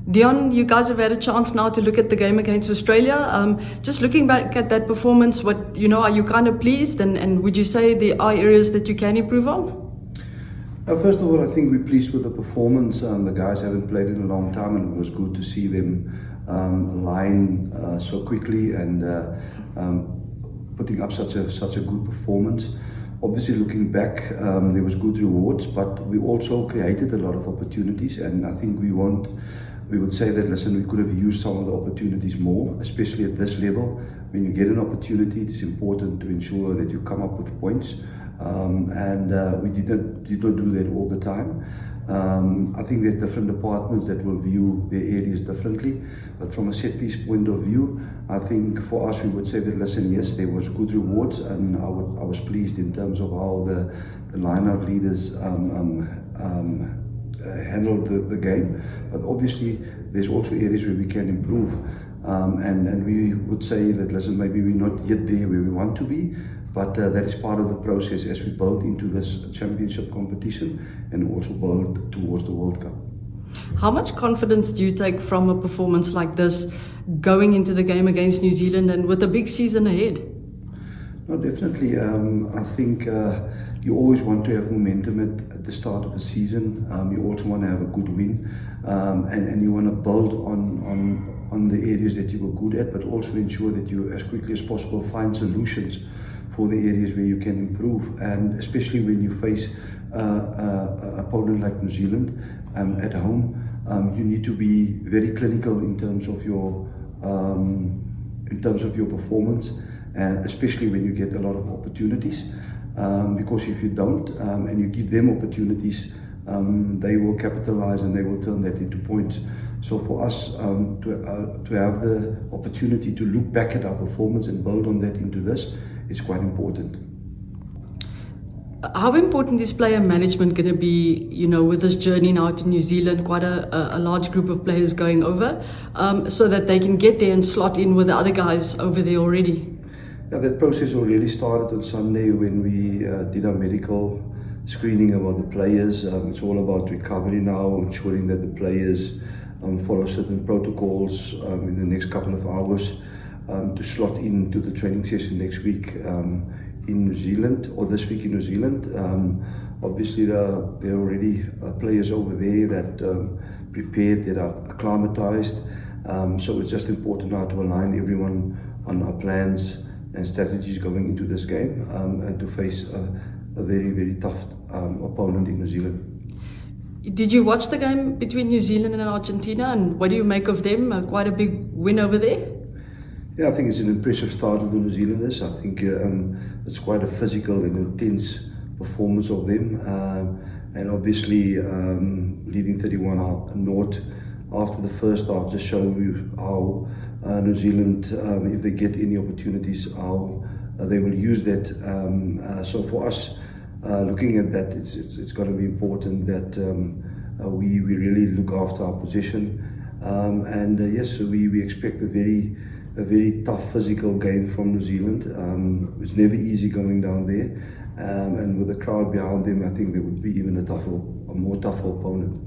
Deon, you guys have had a chance now to look at the game against Australia. Just looking back at that performance, are you kind of pleased? And would you say there are areas that you can improve on? First of all, I think we're pleased with the performance. The guys haven't played in a long time, and it was good to see them align so quickly and putting up such a good performance. Obviously, looking back, there was good rewards, but we also created a lot of opportunities, and I think we would say that, listen, we could have used some of the opportunities more, especially at this level. When you get an opportunity, it's important to ensure that you come up with points. We did not do that all the time. I think there's different departments that will view their areas differently, but from a set piece point of view, I think for us we would say that, listen, yes, there was good rewards, and I was pleased in terms of how the line-out leaders handled the game. But obviously there's also areas where we can improve, and we would say that, listen, maybe we're not yet there where we want to be, but that is part of the process as we build into this championship competition and also build towards the World Cup. How much confidence do you take from a performance like this going into the game against New Zealand and with a big season ahead? No, definitely. I think you always want to have momentum at the start of a season. You also want to have a good win, and you want to build on the areas that you were good at, but also ensure that you, as quickly as possible, find solutions for the areas where you can improve. And especially when you face an opponent like New Zealand at home, you need to be very clinical in terms of your performance, and especially when you get a lot of opportunities. Because if you don't, and you give them opportunities, they will capitalize and they will turn that into points. So for us to have the opportunity to look back at our performance and build on that into this is quite important. How important is player management going to be, with this journey now to New Zealand, quite a large group of players going over, so that they can get there and slot in with the other guys over there already? Yeah, that process already started on Sunday when we did our medical screening about the players. It's all about recovery now, ensuring that the players follow certain protocols in the next couple of hours to slot into the training session next week in New Zealand, or this week in New Zealand. Obviously there are already players over there that prepared, that are acclimatized. So it's just important now to align everyone on our plans and strategies going into this game, and to face a very, very tough opponent in New Zealand. Did you watch the game between New Zealand and Argentina, and what do you make of them? Quite a big win over there? Yeah, I think it's an impressive start of the New Zealanders. I think it's quite a physical and intense performance of them, and obviously leading 31-0 after the first half just showed you how New Zealand, if they get any opportunities, how they will use that. So for us, looking at that, it's got to be important that we really look after our position, and yes, so we expect a very tough physical game from New Zealand. It's never easy going down there, and with the crowd behind them, I think they would be even a more tougher opponent.